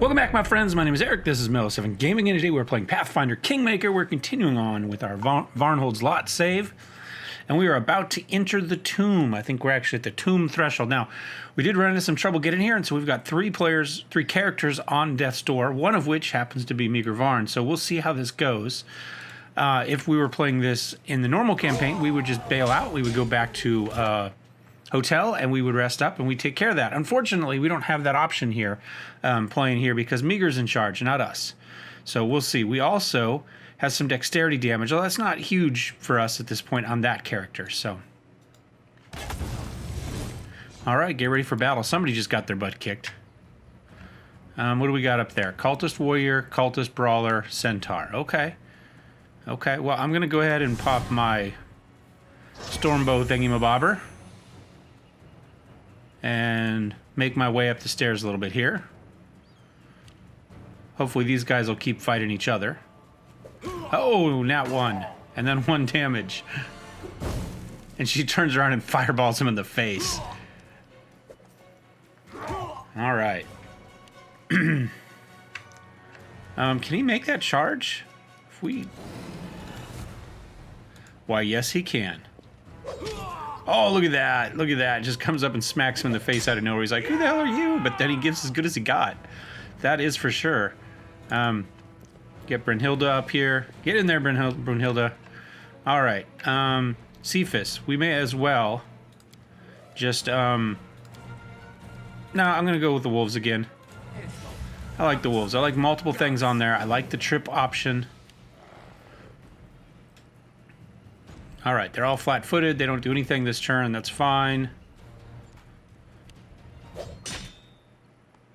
Welcome back, my friends. My name is Eric. This is Melo7 Gaming, and today we're playing Pathfinder Kingmaker. We're continuing on with our Varnhold's lot save, and we are about to enter the tomb. I think we're actually at the tomb threshold. Now, we did run into some trouble getting here, and so we've got three characters on death's door, one of which happens to be Meager Varn, so we'll see how this goes. If we were playing this in the normal campaign, we would just bail out. We would go back to hotel and we would rest up and we take care of that. Unfortunately, we don't have that option here playing here because Meager's in charge, not us. So we'll see. We also have some dexterity damage, although that's not huge for us at this point on that character. So, all right, get ready for battle. Somebody just got their butt kicked. What do we got up there? Cultist warrior, cultist brawler, centaur. Okay. Okay, well, I'm going to go ahead and pop my stormbow thingy-mabobber and make my way up the stairs a little bit here. Hopefully these guys will keep fighting each other. Oh, nat 1. And then 1 damage. And she turns around and fireballs him in the face. Alright. Can he make that charge? If we... Why, yes he can. Oh, look at that. Look at that. Just comes up and smacks him in the face out of nowhere. He's like, who the hell are you? But then he gives as good as he got. That is for sure. Get Brunhilde up here. Get in there, Brunhilde. All right. Cephas, we may as well just... No, I'm going to go with the wolves again. I like the wolves. I like multiple things on there. I like the trip option. All right, they're all flat-footed. They don't do anything this turn. That's fine.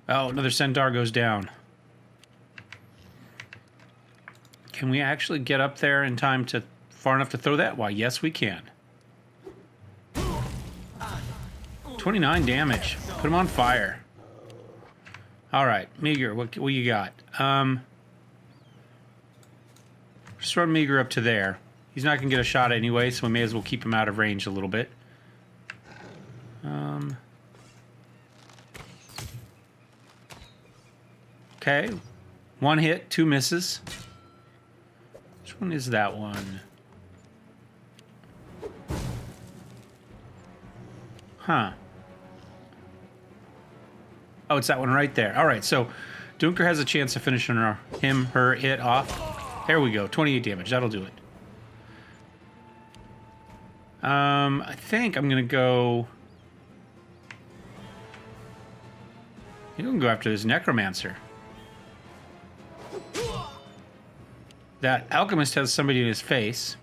Oh, another centaur goes down. Can we actually get up there in time to far enough to throw that? Why, yes, we can. 29 damage. Put him on fire. All right, Meager, what you got? Just run Meager up to there. He's not going to get a shot anyway, so we may as well keep him out of range a little bit. Okay. 1 hit, 2 misses. Which one is that one? Huh. Oh, it's that one right there. All right, so Dunker has a chance of finishing her it off. There we go, 28 damage. That'll do it. I think I'm gonna go... You can go after this necromancer. That alchemist has somebody in his face.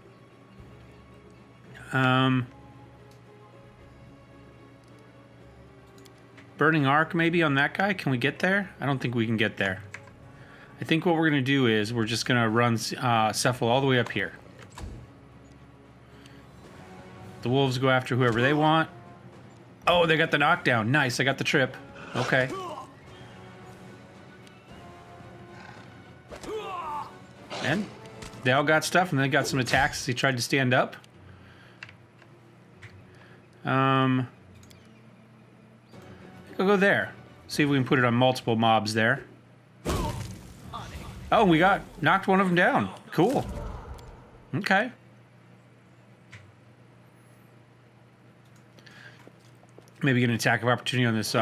Burning arc maybe on that guy. Can we get there? I don't think we can get there. I think what we're gonna do is we're just gonna run Cephal all the way up here. The wolves go after whoever they want. Oh, they got the knockdown. Nice, I got the trip. Okay. And they all got stuff, and they got some attacks as he tried to stand up. I'll go there. See if we can put it on multiple mobs there. Oh, we knocked one of them down. Cool. Okay. Maybe get an attack of opportunity on this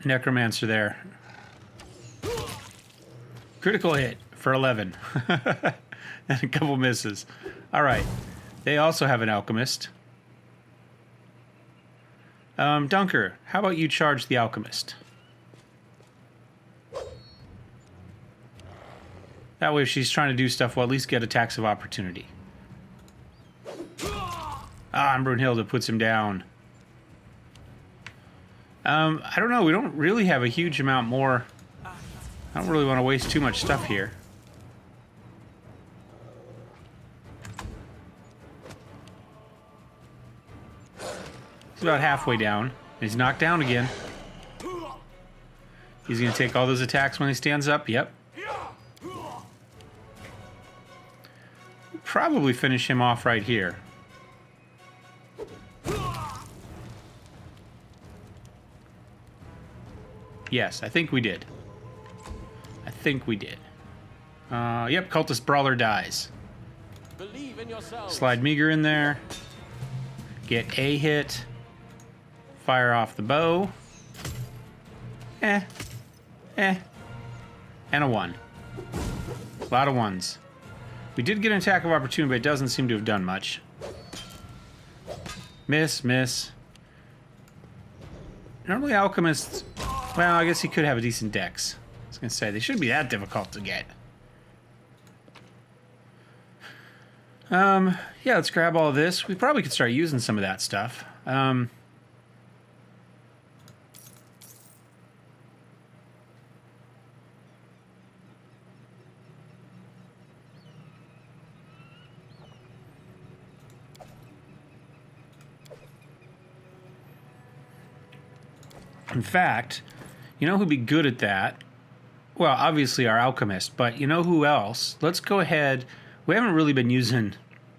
necromancer there. Critical hit for 11. And a couple misses. All right. They also have an alchemist. Dunker, how about you charge the alchemist? That way if she's trying to do stuff, we'll at least get attacks of opportunity. And Brunhilde puts him down. I don't know. We don't really have a huge amount more. I don't really want to waste too much stuff here. He's about halfway down. He's knocked down again. He's going to take all those attacks when he stands up. Yep. Probably finish him off right here. Yes, I think we did. I think we did. Yep, Cultist Brawler dies. Believe in yourself. Slide Meager in there. Get a hit. Fire off the bow. And a 1. A lot of 1s. We did get an attack of opportunity, but it doesn't seem to have done much. Miss, miss. Normally alchemists, well, I guess he could have a decent dex. I was gonna say, they shouldn't be that difficult to get. Yeah, let's grab all of this. We probably could start using some of that stuff. In fact, you know who'd be good at that? Well, obviously our alchemist, but you know who else? Let's go ahead. We haven't really been using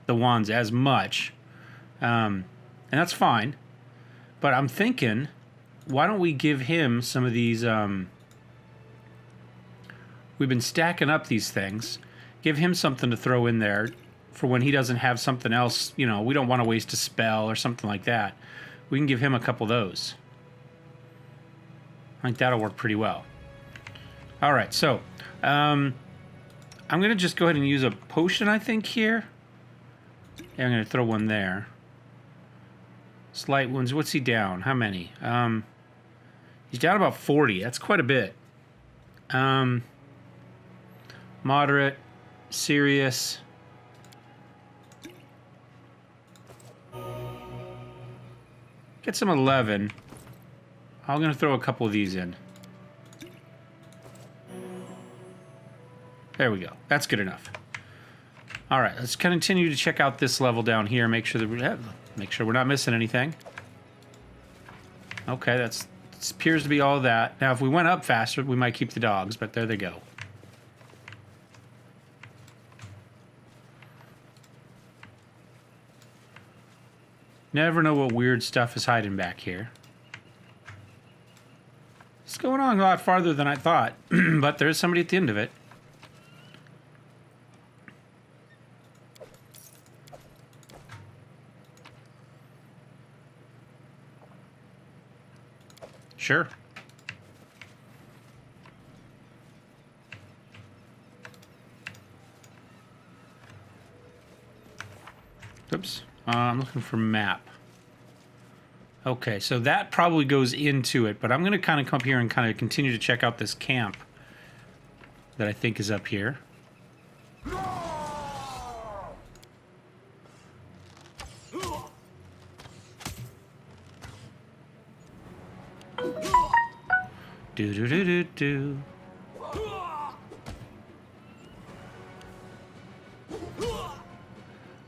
the wands as much, and that's fine. But I'm thinking, why don't we give him some of these? We've been stacking up these things. Give him something to throw in there for when he doesn't have something else. You know, we don't want to waste a spell or something like that. We can give him a couple of those. I think that'll work pretty well. All right, so I'm going to just go ahead and use a potion, I think, here. Yeah, I'm going to throw one there. Slight wounds. What's he down? How many? He's down about 40. That's quite a bit. Moderate. Serious. Get some 11. I'm going to throw a couple of these in. There we go. That's good enough. All right, let's continue to check out this level down here. Make sure that we're not missing anything. Okay, that appears to be all of that. Now, if we went up faster, we might keep the dogs, but there they go. Never know what weird stuff is hiding back here. It's going on a lot farther than I thought, but there's somebody at the end of it. Sure. Oops. I'm looking for map. Okay, so that probably goes into it, but I'm going to kind of come up here and kind of continue to check out this camp that I think is up here. Do-do-do-do-do.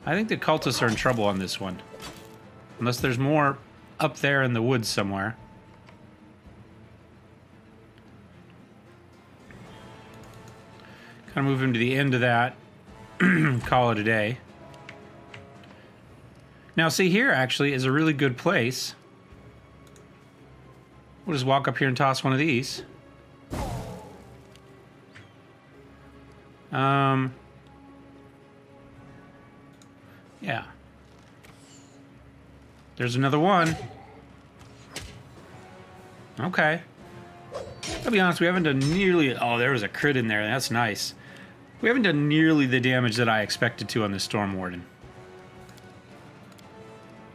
I think the cultists are in trouble on this one. Unless there's more up there in the woods somewhere. Kind of move him to the end of that. Call it a day. Now, see, here actually is a really good place. We'll just walk up here and toss one of these. Yeah. There's another one. Okay. I'll be honest, we haven't done nearly... Oh, there was a crit in there. That's nice. We haven't done nearly the damage that I expected to on the Storm Warden.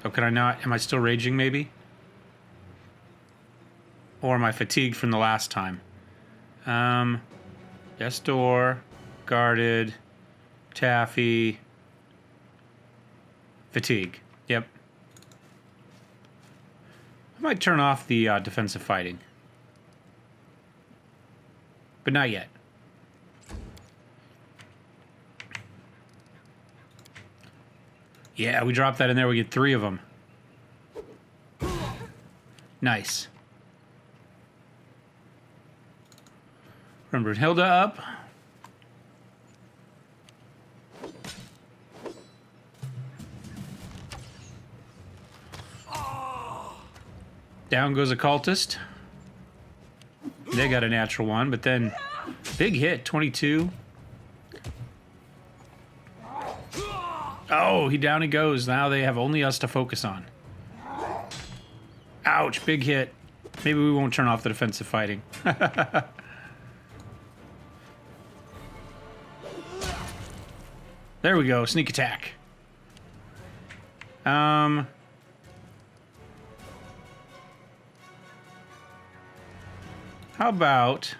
Oh, can I not? Am I still raging, maybe? Or am I fatigued from the last time? Yes, door. Guarded. Taffy. Fatigue. Yep. I might turn off the defensive fighting. But not yet. Yeah, we drop that in there. We get 3 of them. Nice. Remember Hilda up. Down goes a cultist. They got a natural one, but then big hit, 22. Oh, down he goes. Now they have only us to focus on. Ouch, big hit. Maybe we won't turn off the defensive fighting. There we go, sneak attack. How about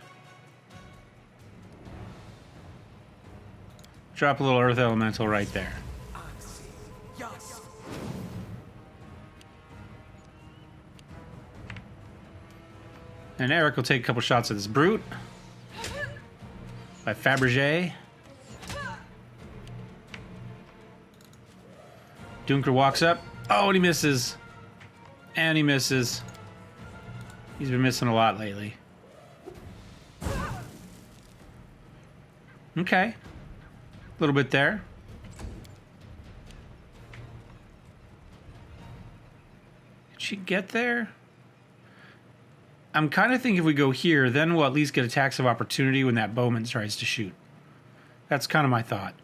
drop a little earth elemental right there. And Eric will take a couple shots at this brute by Fabergé. Dunker walks up. Oh, and he misses. And he misses. He's been missing a lot lately. Okay. A little bit there. Did she get there? I'm kind of thinking if we go here, then we'll at least get attacks of opportunity when that bowman tries to shoot. That's kind of my thought.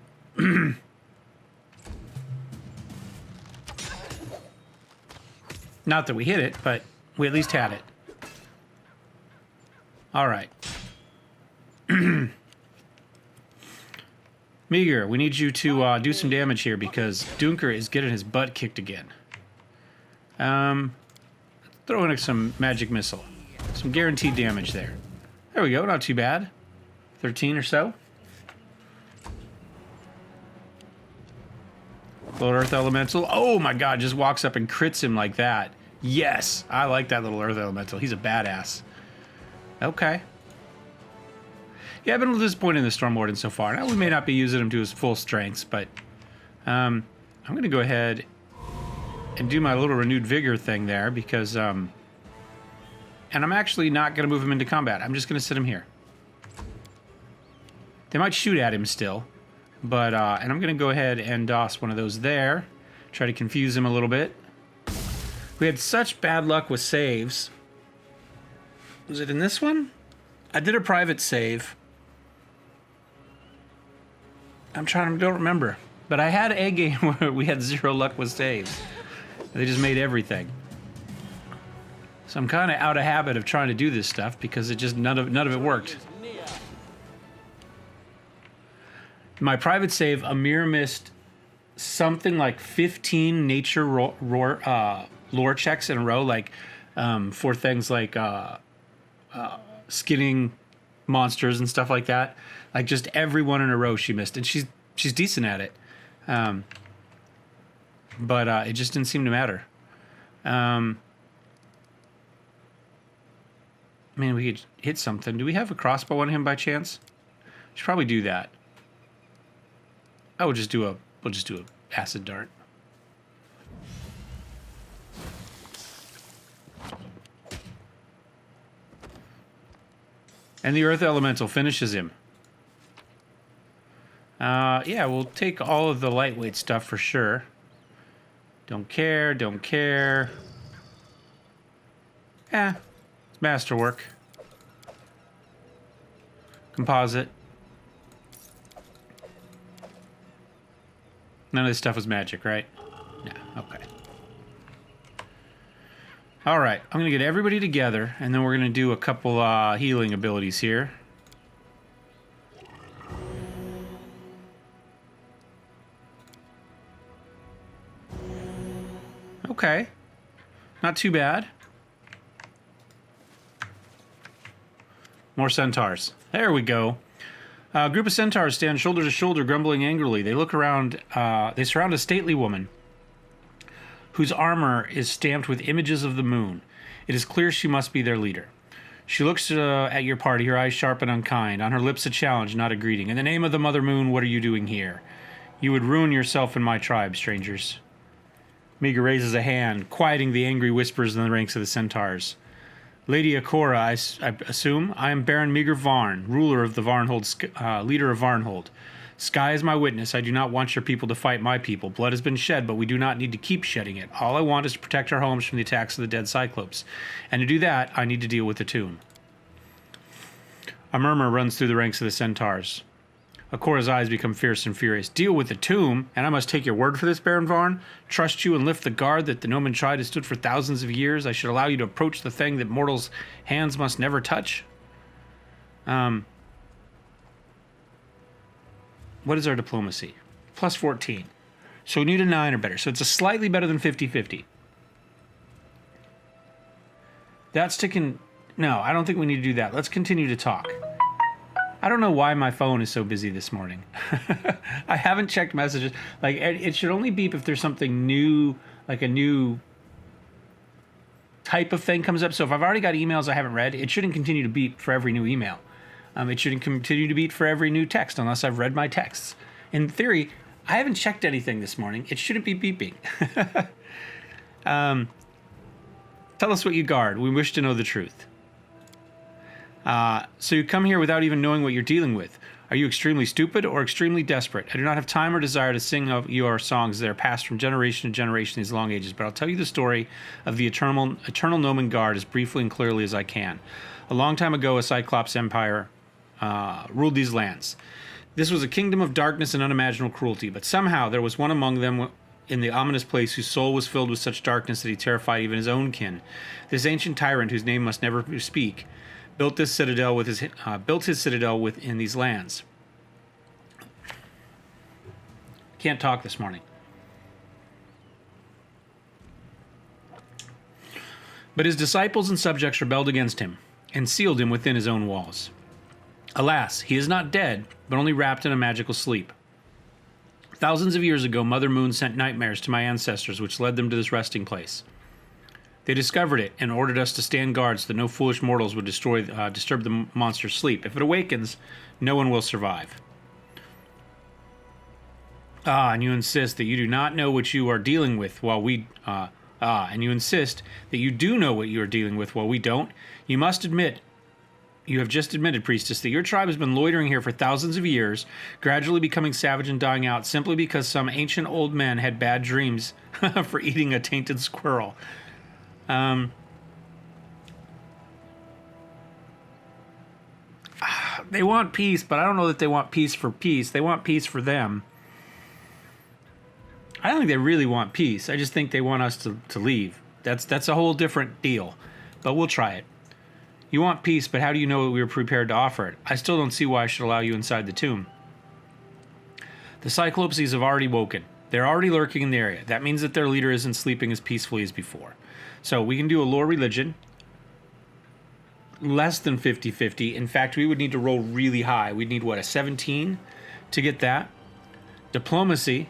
Not that we hit it, but we at least had it. All right. Meager, we need you to do some damage here because Dunker is getting his butt kicked again. Throw in some magic missile. Some guaranteed damage there. There we go, not too bad. 13 or so. Little earth elemental. Oh my god, just walks up and crits him like that. Yes, I like that little earth elemental. He's a badass. Okay. Yeah, I've been a little disappointed in the Storm Warden so far. Now we may not be using him to his full strengths, but I'm going to go ahead and do my little renewed vigor thing there because and I'm actually not going to move him into combat. I'm just going to sit him here. They might shoot at him still, but and I'm going to go ahead and DOS one of those there. Try to confuse him a little bit. We had such bad luck with saves. Was it in this one? I did a private save. I don't remember. But I had a game where we had 0 luck with saves. They just made everything. So I'm kind of out of habit of trying to do this stuff because it just none of it worked. My private save, Amir missed something like 15 nature lore checks in a row, like for things like skinning monsters and stuff like that. Like just every one in a row she missed, and she's decent at it. But it just didn't seem to matter. I mean, we could hit something. Do we have a crossbow on him by chance? Should probably do that. We'll just do a acid dart. And the earth elemental finishes him. Yeah, we'll take all of the lightweight stuff for sure. Don't care. Yeah, it's masterwork. Composite. None of this stuff was magic, right? Yeah, okay. All right, I'm going to get everybody together, and then we're going to do a couple healing abilities here. Okay. Not too bad. More centaurs. There we go. A group of centaurs stand shoulder to shoulder, grumbling angrily. They look around. They surround a stately woman whose armor is stamped with images of the moon. It is clear she must be their leader. She looks at your party, her eyes sharp and unkind. On her lips a challenge, not a greeting. In the name of the Mother Moon, what are you doing here? You would ruin yourself and my tribe, strangers. Meager raises a hand, quieting the angry whispers in the ranks of the centaurs. Lady Akora, I assume. I am Baron Meager Varn, ruler of the Varnhold, leader of Varnhold. Sky is my witness. I do not want your people to fight my people. Blood has been shed, but we do not need to keep shedding it. All I want is to protect our homes from the attacks of the dead Cyclopes. And to do that, I need to deal with the tomb. A murmur runs through the ranks of the centaurs. Akora's eyes become fierce and furious. Deal with the tomb, and I must take your word for this, Baron Varn? Trust you and lift the guard that the Gnomon tribe has stood for thousands of years? I should allow you to approach the thing that mortals' hands must never touch? What is our diplomacy? Plus 14. So we need a 9 or better. So it's a slightly better than 50-50. That's to No, I don't think we need to do that. Let's continue to talk. I don't know why my phone is so busy this morning. I haven't checked messages. Like, it should only beep if there's something new, like a new type of thing comes up. So if I've already got emails I haven't read, it shouldn't continue to beep for every new email. It shouldn't continue to beep for every new text unless I've read my texts. In theory, I haven't checked anything this morning. It shouldn't be beeping. Tell us what you guard. We wish to know the truth. So you come here without even knowing what you're dealing with. Are you extremely stupid or extremely desperate? I do not have time or desire to sing of your songs that are passed from generation to generation these long ages, but I'll tell you the story of the eternal Gnomon Guard as briefly and clearly as I can. A long time ago, a Cyclops empire ruled these lands. This was a kingdom of darkness and unimaginable cruelty, but somehow there was one among them in the ominous place whose soul was filled with such darkness that he terrified even his own kin. This ancient tyrant, whose name must never speak, built his citadel within these lands. Can't talk this morning. But his disciples and subjects rebelled against him and sealed him within his own walls. Alas, he is not dead, but only wrapped in a magical sleep. Thousands of years ago, Mother Moon sent nightmares to my ancestors, which led them to this resting place. They discovered it and ordered us to stand guard so that no foolish mortals would disturb the monster's sleep. If it awakens, no one will survive. And you insist that you do not know what you are dealing with while we... and you insist that you do know what you are dealing with while we don't. You must admit... You have just admitted, priestess, that your tribe has been loitering here for thousands of years, gradually becoming savage and dying out simply because some ancient old men had bad dreams for eating a tainted squirrel. They want peace, but I don't know that they want peace for peace. They want peace for them. I don't think they really want peace. I just think they want us to leave. That's a whole different deal, but we'll try it. You want peace, but how do you know that we are prepared to offer it? I still don't see why I should allow you inside the tomb. The Cyclopses have already woken. They're already lurking in the area. That means that their leader isn't sleeping as peacefully as before. So we can do a lore religion. Less than 50-50. In fact, we would need to roll really high. We'd need, what, a 17 to get that? Diplomacy,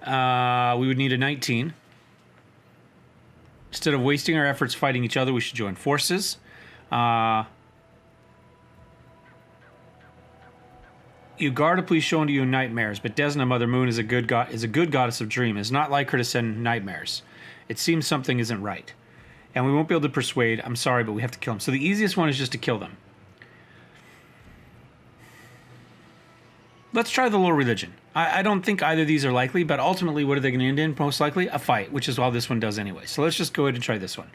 we would need a 19. Instead of wasting our efforts fighting each other, we should join forces. You guard a police shown to you in nightmares, but Desna, Mother Moon, is a good goddess of dream. It's not like her to send nightmares. It seems something isn't right. And we won't be able to persuade. I'm sorry, but we have to kill them. So the easiest one is just to kill them. Let's try the lore religion. I don't think either of these are likely, but ultimately, what are they going to end in? Most likely, a fight, which is all this one does anyway. So let's just go ahead and try this one.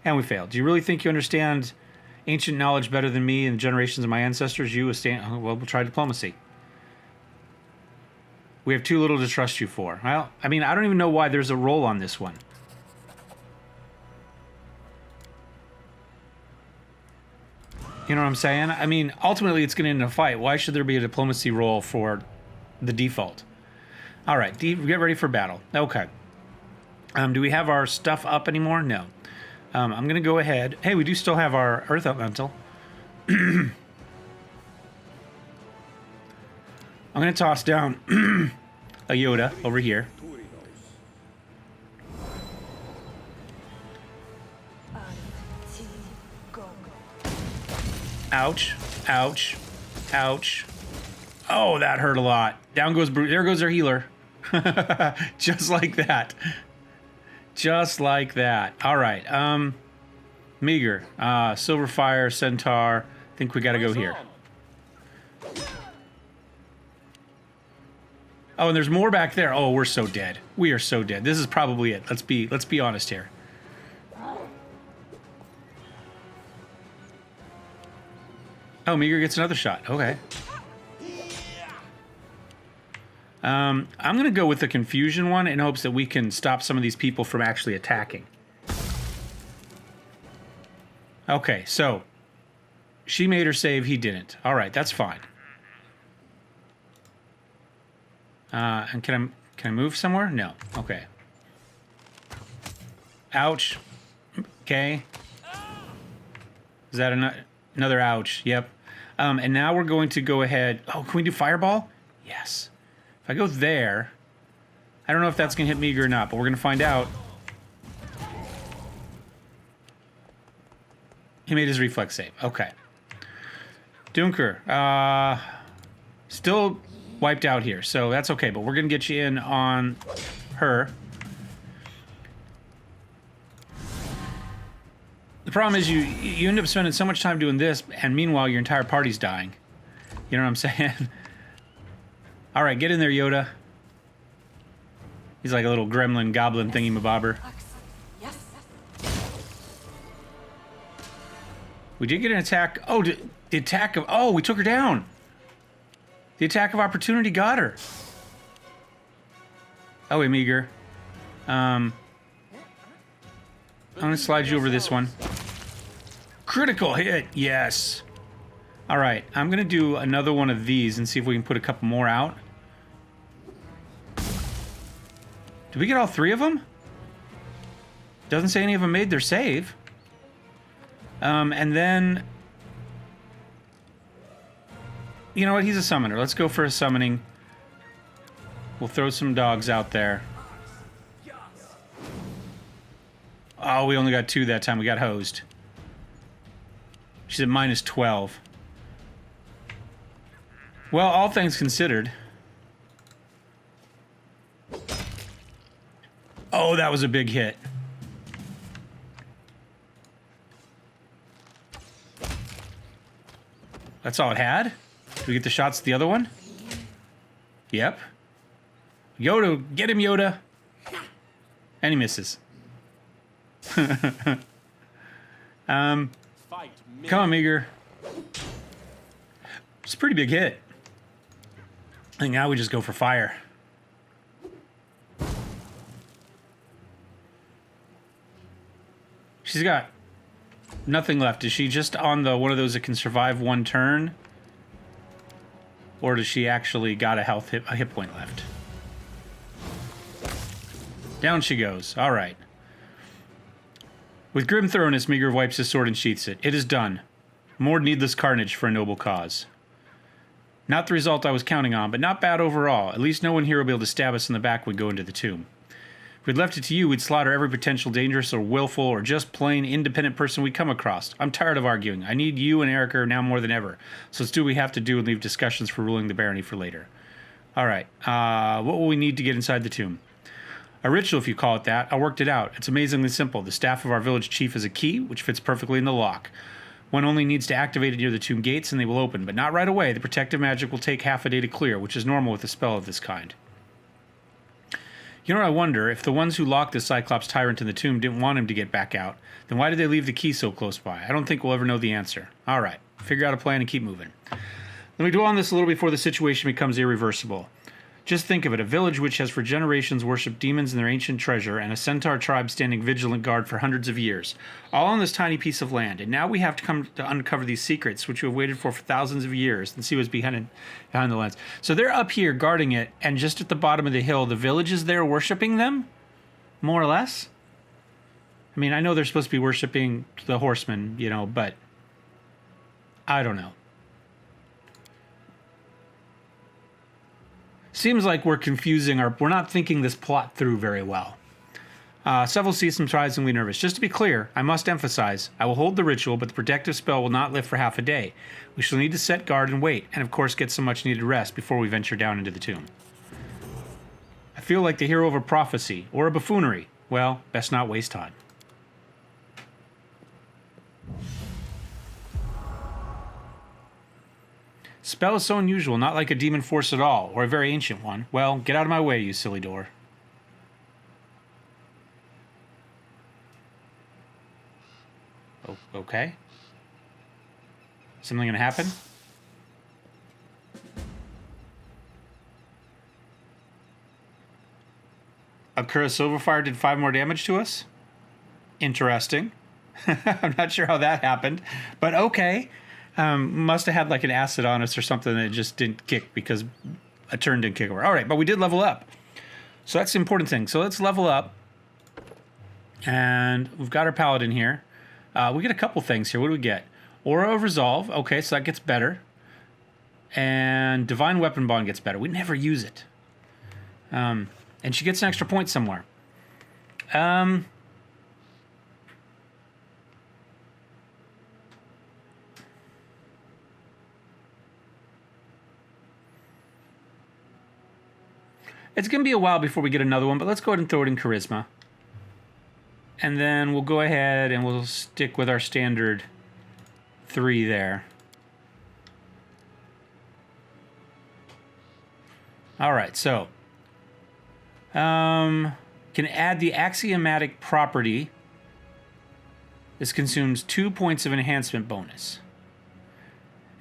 And we failed. Do you really think you understand ancient knowledge better than me and the generations of my ancestors? Well, we'll try diplomacy. We have too little to trust you for. Well, I mean, I don't even know why there's a roll on this one. You know what I'm saying? I mean, ultimately, it's going to end in a fight. Why should there be a diplomacy roll for the default? All right, get ready for battle. Okay. Do we have our stuff up anymore? No. I'm going to go ahead. Hey, we do still have our Earth Elemental. I'm going to toss down a Yoda over here. Ouch. Ouch. Ouch. Oh, that hurt a lot. Down goes Brute. There goes our healer. Just like that. Just like that. All right. Meager. Silverfire, Centaur. I think we got to go here. Oh, and there's more back there. Oh, we're so dead. We are so dead. This is probably it. Let's be honest here. Oh, Meager gets another shot. Okay. I'm going to go with the confusion one in hopes that we can stop some of these people from actually attacking. Okay, so she made her save, he didn't. All right, that's fine. And can I move somewhere? No. Okay. Ouch. Okay. Is that another ouch? Yep. And now we're going to go ahead. Oh, can we do fireball? Yes. If I go there, I don't know if that's going to hit Meager or not, but we're going to find out. He made his reflex save. Okay. Dunker. Still wiped out here, so that's okay, but we're going to get you in on her. The problem is you end up spending so much time doing this, and meanwhile your entire party's dying. You know what I'm saying? All right, get in there, Yoda. He's like a little gremlin, goblin thingy-mabobber. Yes. We did get an attack. Oh, the attack of... Oh, we took her down. The attack of opportunity got her. Oh, wait, Meager. I'm going to slide you over this one. Critical hit, yes. All right, I'm going to do another one of these and see if we can put a couple more out. Did we get all three of them? Doesn't say any of them made their save. And then... You know what? He's a summoner. Let's go for a summoning. We'll throw some dogs out there. Oh, we only got 2 that time. We got hosed. She's at minus 12. Well, all things considered. Oh, that was a big hit. That's all it had? Did we get the shots to the other one? Yep. Yoda, get him, Yoda. And he misses. Fight me. Come on, Meager. It's a pretty big hit. I think now we just go for fire. She's got nothing left. Is she just on the one of those that can survive one turn? Or does she actually got a hit point left? Down she goes. All right. With grim thoroughness, Meager wipes his sword and sheaths it. It is done. More needless carnage for a noble cause. Not the result I was counting on, but not bad overall. At least no one here will be able to stab us in the back when we go into the tomb. If we'd left it to you, we'd slaughter every potential dangerous or willful or just plain independent person we come across. I'm tired of arguing. I need you and Erica now more than ever. So let's do what we have to do and leave discussions for ruling the barony for later. All right. What will we need to get inside the tomb? A ritual, if you call it that. I worked it out. It's amazingly simple. The staff of our village chief is a key, which fits perfectly in the lock. One only needs to activate it near the tomb gates and they will open, but not right away. The protective magic will take half a day to clear, which is normal with a spell of this kind. You know what I wonder? If the ones who locked the Cyclops tyrant in the tomb didn't want him to get back out, then why did they leave the key so close by? I don't think we'll ever know the answer. All right, figure out a plan and keep moving. Let me dwell on this a little before the situation becomes irreversible. Just think of it, a village which has for generations worshipped demons and their ancient treasure, and a centaur tribe standing vigilant guard for hundreds of years, all on this tiny piece of land. And now we have to come to uncover these secrets, which we have waited for thousands of years, and see what's behind the lens. So they're up here guarding it, and just at the bottom of the hill, the village is there worshipping them, more or less. I mean, I know they're supposed to be worshipping the horsemen, you know, but I don't know. Seems like we're we're not thinking this plot through very well. Several seem surprisingly nervous. Just to be clear, I must emphasize, I will hold the ritual, but the protective spell will not lift for half a day. We shall need to set guard and wait, and of course get some much needed rest before we venture down into the tomb. I feel like the hero of a prophecy, or a buffoonery. Well, best not waste time. Spell is so unusual, not like a demon force at all, or a very ancient one. Well, get out of my way, you silly door. Oh, okay. Something gonna happen? Akura Silverfire did 5 more damage to us? Interesting. I'm not sure how that happened, but okay. Must have had like an acid on us or something that just didn't kick because a turn didn't kick over. All right, but we did level up. So that's the important thing. So let's level up. And we've got our paladin here. We get a couple things here. What do we get? Aura of Resolve. Okay, so that gets better. And Divine Weapon Bond gets better. We never use it. And she gets an extra point somewhere. It's going to be a while before we get another one, but let's go ahead and throw it in Charisma. And then we'll go ahead and we'll stick with our standard 3 there. All right, so can add the axiomatic property. This consumes 2 points of enhancement bonus.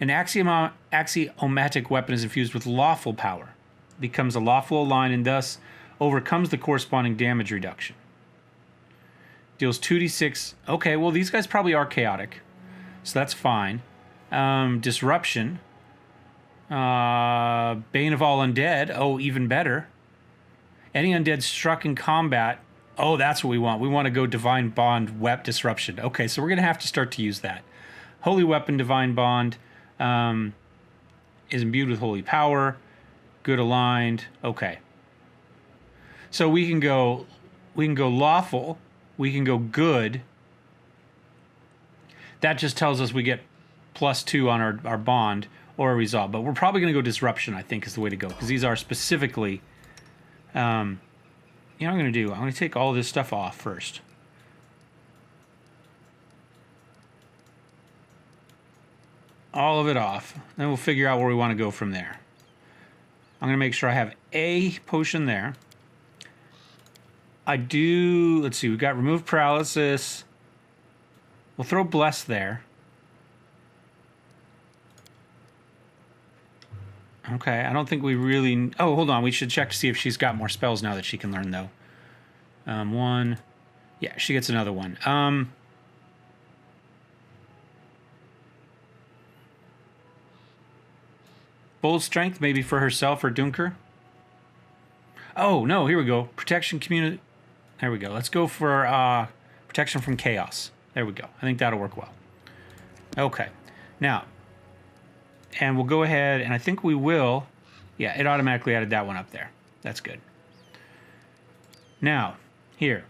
An axiomatic weapon is infused with lawful power. Becomes a lawful ally and thus overcomes the corresponding damage reduction. Deals 2d6. Okay, well, these guys probably are chaotic, so that's fine. Disruption. Bane of all undead. Oh, even better. Any undead struck in combat. Oh, that's what we want. We want to go Divine Bond, Wep Disruption. Okay, so we're going to have to start to use that. Holy Weapon, Divine Bond is imbued with holy power. Good aligned. Okay. So we can go lawful. We can go good. That just tells us we get +2 on our bond or a resolve. But we're probably going to go disruption, I think, is the way to go. Because these are specifically... you know what I'm going to do? I'm going to take all this stuff off first. All of it off. Then we'll figure out where we want to go from there. I'm going to make sure I have a potion there. I do... Let's see. We've got remove paralysis. We'll throw bless there. Okay, I don't think we really... Oh, hold on. We should check to see if she's got more spells now that she can learn, though. One. Yeah, she gets another one. Bold strength, maybe for herself or Dunker. Oh, no, here we go. Protection community. There we go. Let's go for protection from chaos. There we go. I think that'll work well. Okay. Now, and we'll go ahead, and I think we will. Yeah, it automatically added that one up there. That's good. Now, here.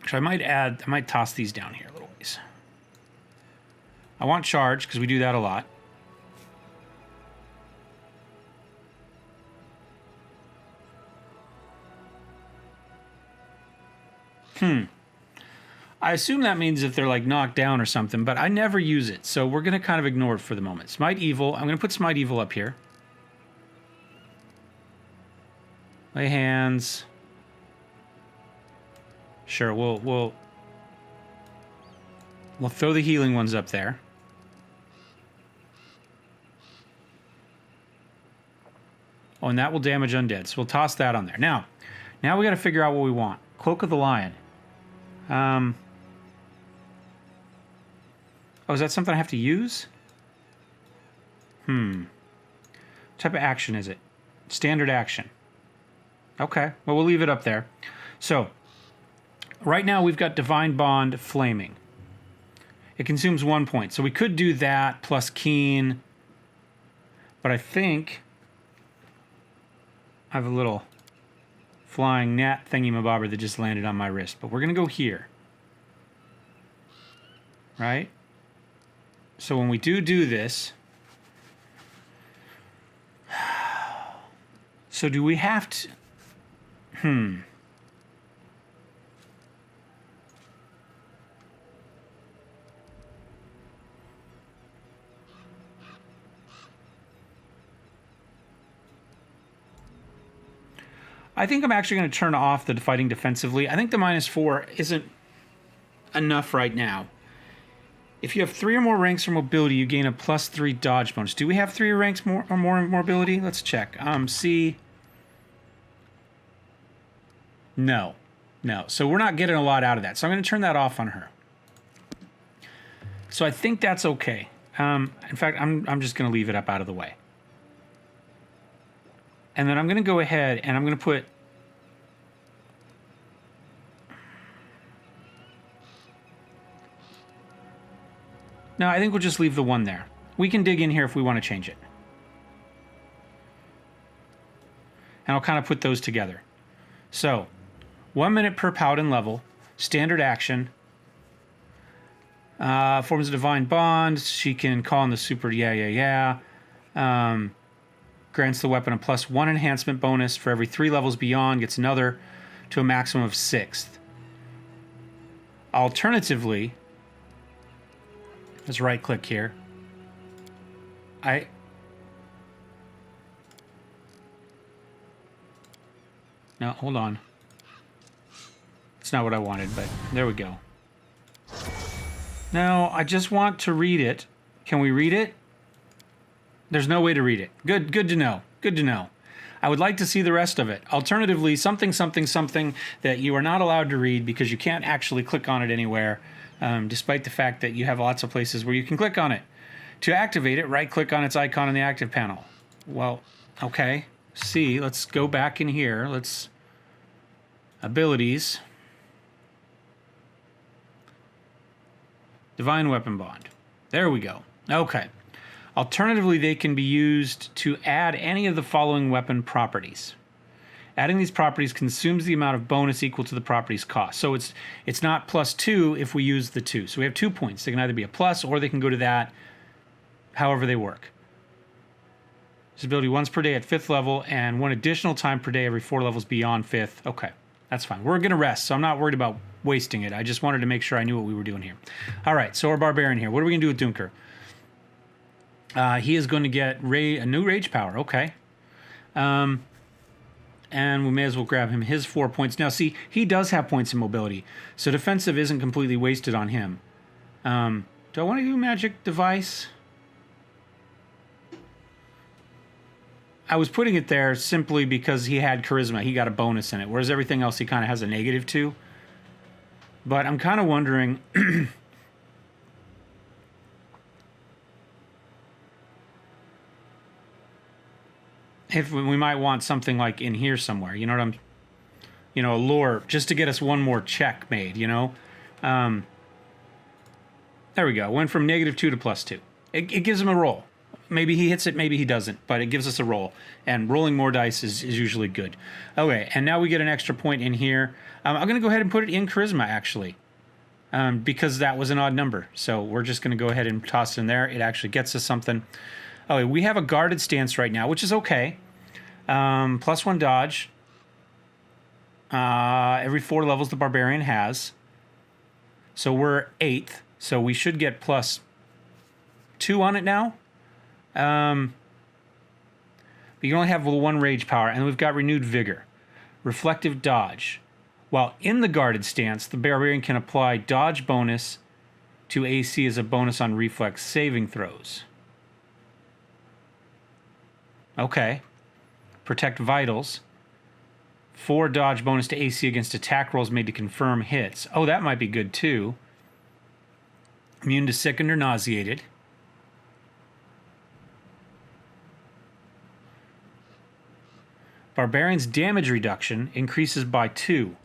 So I might toss these down here a little ways. I want charge, because we do that a lot. I assume that means if they're like knocked down or something, but I never use it, so we're going to kind of ignore it for the moment. Smite Evil. I'm going to put Smite Evil up here. Lay hands. Sure, we'll throw the healing ones up there. Oh, and that will damage undead, so we'll toss that on there. Now we got to figure out what we want. Cloak of the Lion. Oh, is that something I have to use? What type of action is it? Standard action. Okay, well, we'll leave it up there. So, right now we've got Divine Bond Flaming. It consumes 1 point, so we could do that plus Keen. But I think I have a little flying gnat thingy-mabobber that just landed on my wrist. But we're going to go here. Right? So when we do this... So do we have to... I think I'm actually going to turn off the fighting defensively. I think the -4 isn't enough right now. If you have 3 or more ranks or mobility, you gain a +3 dodge bonus. Do we have 3 ranks more or more mobility? Let's check. C. No. No. So we're not getting a lot out of that. So I'm going to turn that off on her. So I think that's okay. In fact, I'm just going to leave it up out of the way. And then I'm going to go ahead and I'm going to put... No, I think we'll just leave the 1 there. We can dig in here if we want to change it. And I'll kind of put those together. So, 1 minute per paladin level, standard action. Forms a divine bond. She can call on the super grants the weapon a +1 enhancement bonus for every 3 levels beyond, gets another to a maximum of 6. Alternatively, let's right click here. No, hold on. It's not what I wanted, but there we go. No, I just want to read it. Can we read it? There's no way to read it. Good to know. Good to know. I would like to see the rest of it. Alternatively, something that you are not allowed to read because you can't actually click on it anywhere, despite the fact that you have lots of places where you can click on it. To activate it, right-click on its icon in the active panel. Well, okay. See, let's go back in here. Let's... Abilities. Divine Weapon Bond. There we go. Okay. Alternatively, they can be used to add any of the following weapon properties. Adding these properties consumes the amount of bonus equal to the property's cost. So it's not +2 if we use the 2. So we have 2 points. They can either be a plus or they can go to that, however they work. This ability once per day at 5th level and 1 additional time per day every 4 levels beyond 5th. Okay, that's fine. We're going to rest, so I'm not worried about wasting it. I just wanted to make sure I knew what we were doing here. All right, so our Barbarian here. What are we going to do with Dunker? He is going to get a new Rage Power. Okay. And we may as well grab him his 4 points. Now, see, he does have points in mobility, so defensive isn't completely wasted on him. Do I want to do Magic Device? I was putting it there simply because he had Charisma. He got a bonus in it, whereas everything else he kind of has a negative to. But I'm kind of wondering... if we might want something like in here somewhere, you know what a lure, just to get us one more check made, you know? There we go. Went from -2 to +2. It gives him a roll. Maybe he hits it, maybe he doesn't, but it gives us a roll. And rolling more dice is usually good. Okay, and now we get an extra point in here. I'm going to go ahead and put it in Charisma, actually, because that was an odd number. So we're just going to go ahead and toss it in there. It actually gets us something. Okay, we have a guarded stance right now, which is okay. +1 dodge. Every 4 levels the Barbarian has. So we're 8th. So we should get +2 on it now. But you only have 1 Rage Power, and we've got Renewed Vigor. Reflective Dodge. While in the guarded stance, the Barbarian can apply Dodge bonus to AC as a bonus on reflex saving throws. Okay. Protect Vitals. 4 dodge bonus to AC against attack rolls made to confirm hits. Oh, that might be good too. Immune to sickened or nauseated. Barbarian's damage reduction increases by 2.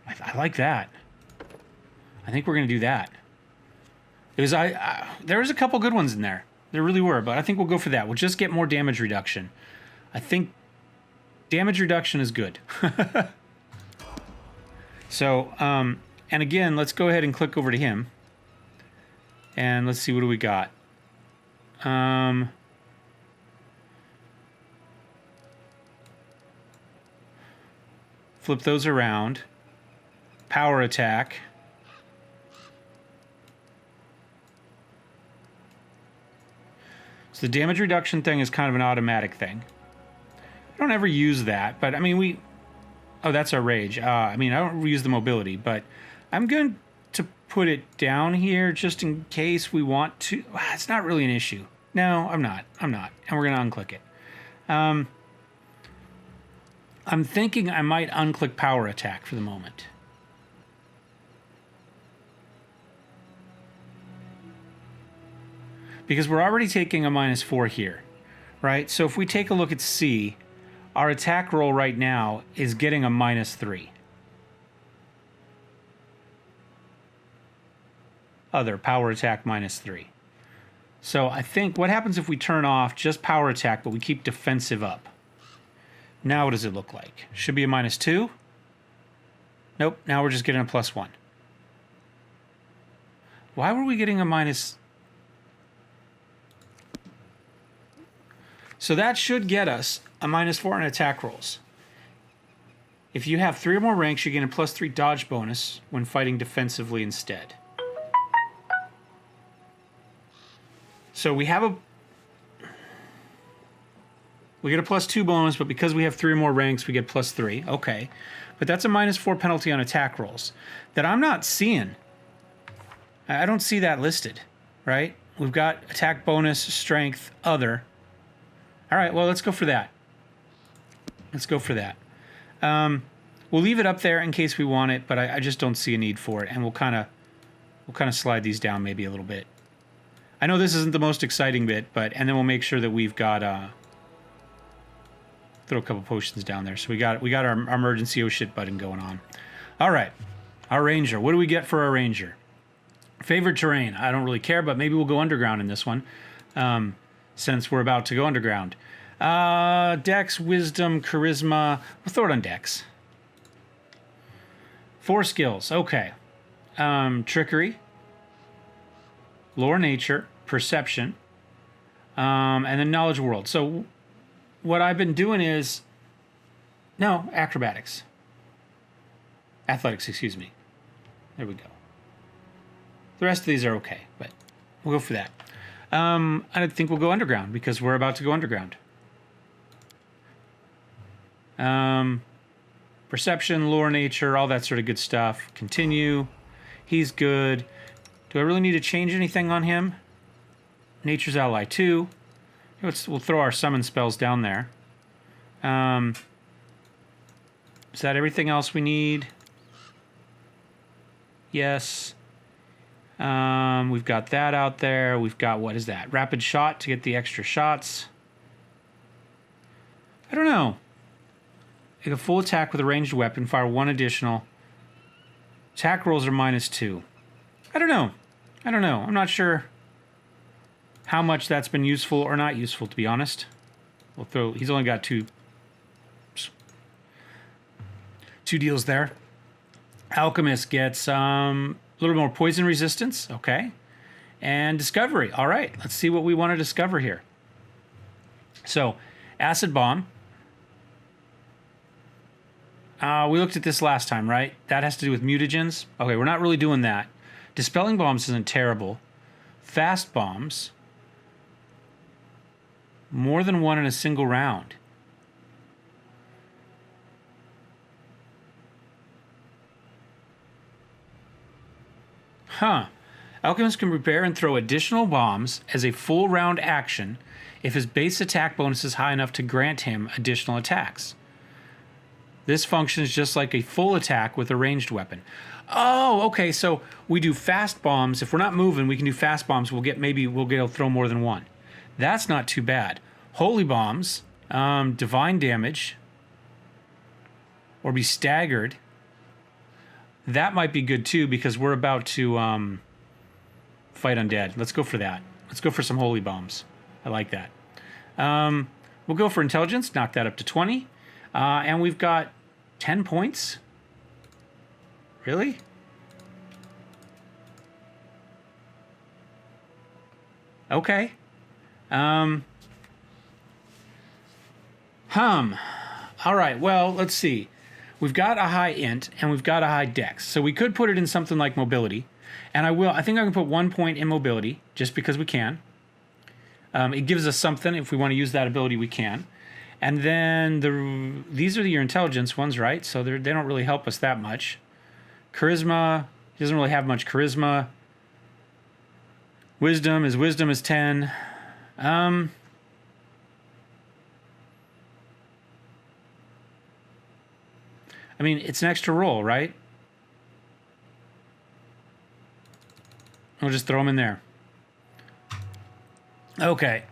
I like that. I think we're going to do that. There was a couple good ones in there. There really were, but I think we'll go for that. We'll just get more damage reduction. I think damage reduction is good. So, and again, let's go ahead and click over to him. And let's see, what do we got? Flip those around. Power attack. So the damage reduction thing is kind of an automatic thing. I don't ever use that, but I mean, Oh, that's our rage. I mean, I don't use the mobility, but I'm going to put it down here just in case we want to. It's not really an issue. No, I'm not. And we're going to unclick it. I'm thinking I might unclick power attack for the moment. Because we're already taking a -4 here, right? So if we take a look at C, our attack roll right now is getting a -3. Other, power attack -3. So I think what happens if we turn off just power attack, but we keep defensive up? Now what does it look like? Should be a -2. Nope, now we're just getting a +1. Why were we getting a minus? So that should get us a -4 on attack rolls. If you have 3 or more ranks, you gain a +3 dodge bonus when fighting defensively instead. So we have we get a +2 bonus, but because we have 3 or more ranks, we get +3. Okay. But that's a -4 penalty on attack rolls that I'm not seeing. I don't see that listed, right? We've got attack bonus, strength, other. All right, well, let's go for that. We'll leave it up there in case we want it, but I just don't see a need for it, and we'll kind of slide these down maybe a little bit. I know this isn't the most exciting bit, and then we'll make sure that we've got throw a couple potions down there. So we got our emergency oh shit button going on. All right, our ranger. What do we get for our ranger? Favorite terrain. I don't really care, but maybe we'll go underground in this one. Since we're about to go underground. Dex, Wisdom, Charisma. We'll throw it on Dex. 4 skills. Okay. Trickery. Lore Nature. Perception. And then Knowledge World. So what I've been doing is... No, Acrobatics. Athletics, excuse me. There we go. The rest of these are okay, but we'll go for that. I think we'll go underground because we're about to go underground. Perception, lore, nature, all that sort of good stuff. Continue. He's good. Do I really need to change anything on him? Nature's ally 2. We'll throw our summon spells down there. Is that everything else we need? Yes. We've got that out there. We've got, what is that? Rapid shot to get the extra shots. I don't know. Make a full attack with a ranged weapon. Fire 1 additional. Attack rolls are -2. I don't know. I'm not sure how much that's been useful or not useful, to be honest. We'll throw... He's only got two deals there. Alchemist gets... a little more poison resistance, okay. And discovery, all right. Let's see what we want to discover here. So, acid bomb. We looked at this last time, right? That has to do with mutagens. Okay, we're not really doing that. Dispelling bombs isn't terrible. Fast bombs. More than one in a single round. Huh. Alchemist can prepare and throw additional bombs as a full round action if his base attack bonus is high enough to grant him additional attacks. This functions just like a full attack with a ranged weapon. Oh, okay, so we do fast bombs. If we're not moving, we can do fast bombs. We'll get to throw more than one. That's not too bad. Holy bombs, divine damage, or be staggered. That might be good too because we're about to fight undead. Let's go for that. Let's go for some holy bombs. I like that. We'll go for intelligence. Knock that up to 20. And we've got 10 points. Really? Okay. All right. Well, let's see. We've got a high int and we've got a high dex. So we could put it in something like mobility. And I think I can put 1 point in mobility just because we can. It gives us something. If we want to use that ability, we can. And then these are your intelligence ones, right? So they don't really help us that much. Charisma, he doesn't really have much charisma. Wisdom is 10. I mean, it's an extra roll, right? We'll just throw them in there. Okay.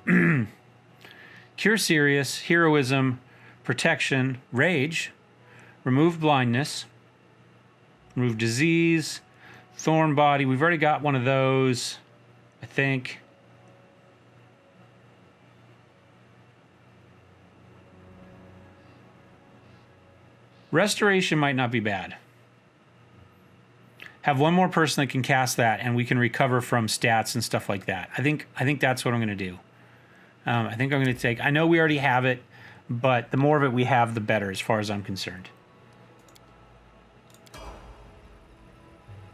Cure Serious, Heroism, Protection, Rage, Remove Blindness, Remove Disease, Thorn Body. We've already got one of those, I think. Restoration might not be bad. Have one more person that can cast that, and we can recover from stats and stuff like that. I think that's what I'm going to do. I think I'm going to take... I know we already have it, but the more of it we have, the better, as far as I'm concerned.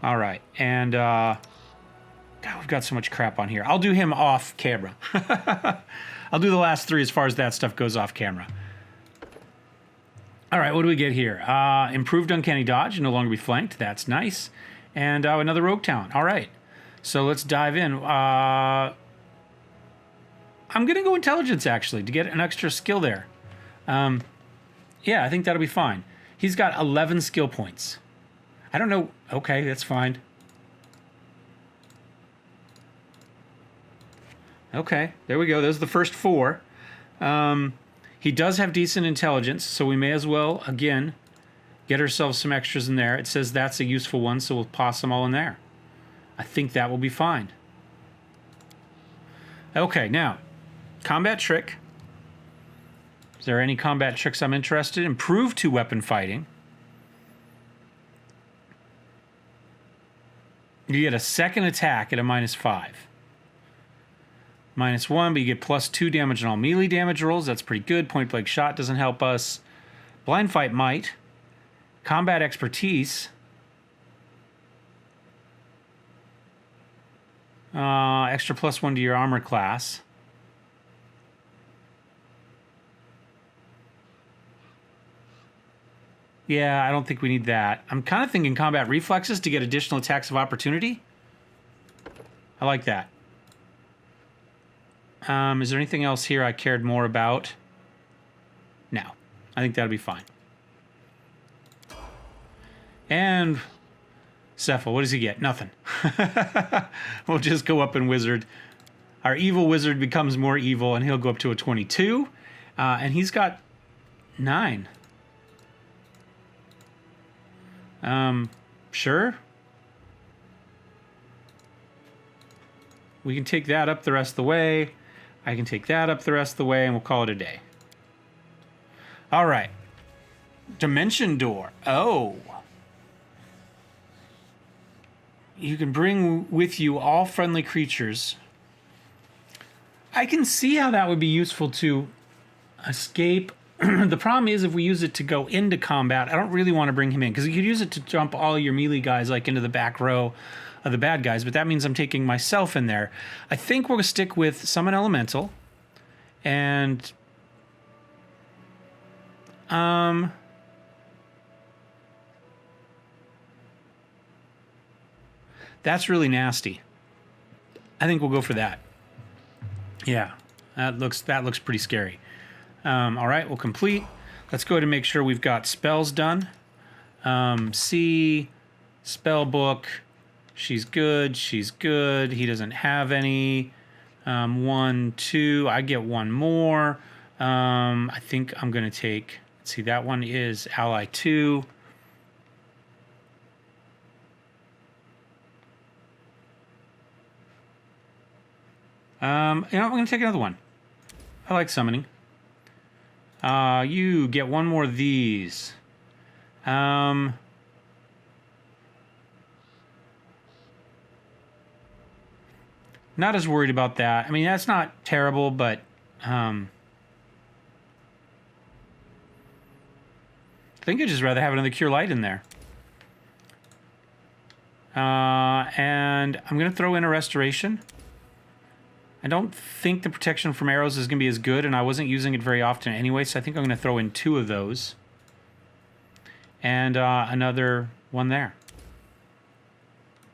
All right, and... God, we've got so much crap on here. I'll do him off camera. I'll do the last 3 as far as that stuff goes off camera. All right, what do we get here? Improved Uncanny Dodge, no longer be flanked. That's nice. And another Rogue Talent. All right, so let's dive in. I'm going to go Intelligence, actually, to get an extra skill there. Yeah, I think that'll be fine. He's got 11 skill points. I don't know. Okay, that's fine. Okay, there we go. Those are the first 4. He does have decent intelligence, so we may as well, again, get ourselves some extras in there. It says that's a useful one, so we'll toss them all in there. I think that will be fine. Okay, now, combat trick. Is there any combat tricks I'm interested in? Improve 2-weapon fighting. You get a second attack at a -5. -1, but you get +2 damage on all melee damage rolls. That's pretty good. Point blank shot doesn't help us. Blind fight might. Combat expertise. Extra +1 to your armor class. Yeah, I don't think we need that. I'm kind of thinking combat reflexes to get additional attacks of opportunity. I like that. Is there anything else here I cared more about? No. I think that'll be fine. And Cephal, what does he get? Nothing. We'll just go up and wizard. Our evil wizard becomes more evil, and he'll go up to a 22. And he's got 9. Sure. We can take that up the rest of the way. I can take that up the rest of the way, and we'll call it a day. All right. Dimension Door. Oh. You can bring with you all friendly creatures. I can see how that would be useful to escape. The problem is if we use it to go into combat, I don't really want to bring him in, because you could use it to jump all your melee guys like into the back row of the bad guys, but that means I'm taking myself in there. I think we're going to stick with Summon Elemental, and that's really nasty. I think we'll go for that. Yeah, that looks pretty scary. All right, we'll complete. Let's go ahead and make sure we've got spells done. C, spell book. She's good. She's good. He doesn't have any. 1, 2. I get one more. I think I'm going to take... Let's see, that one is Ally 2. I'm going to take another one. I like summoning. You get one more of these. Not as worried about that. I mean, that's not terrible, but I think I'd just rather have another Cure Light in there. And I'm going to throw in a Restoration. I don't think the protection from arrows is going to be as good, and I wasn't using it very often anyway, so I think I'm going to throw in 2 of those. And another one there.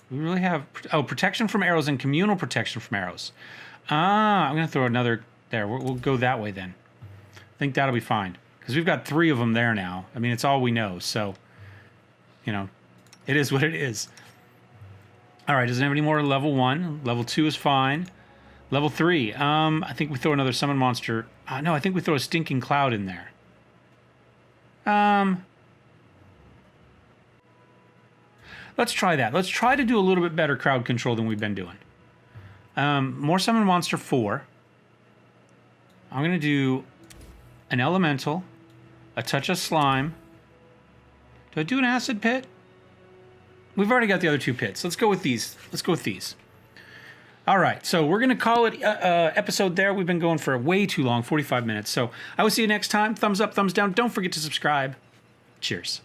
We really have... Oh, protection from arrows and communal protection from arrows. I'm going to throw another there. We'll go that way then. I think that'll be fine. Because we've got 3 of them there now. I mean, it's all we know, so... You know, it is what it is. All right, doesn't have any more level 1. Level 2 is fine. Level 3. I think we throw another summon monster. No, I think we throw a stinking cloud in there. Let's try that. Let's try to do a little bit better crowd control than we've been doing. More summon monster 4. I'm going to do an elemental, a touch of slime. Do I do an acid pit? We've already got the other 2 pits. Let's go with these. Let's go with these. All right, so we're going to call it episode there. We've been going for way too long, 45 minutes. So I will see you next time. Thumbs up, thumbs down. Don't forget to subscribe. Cheers.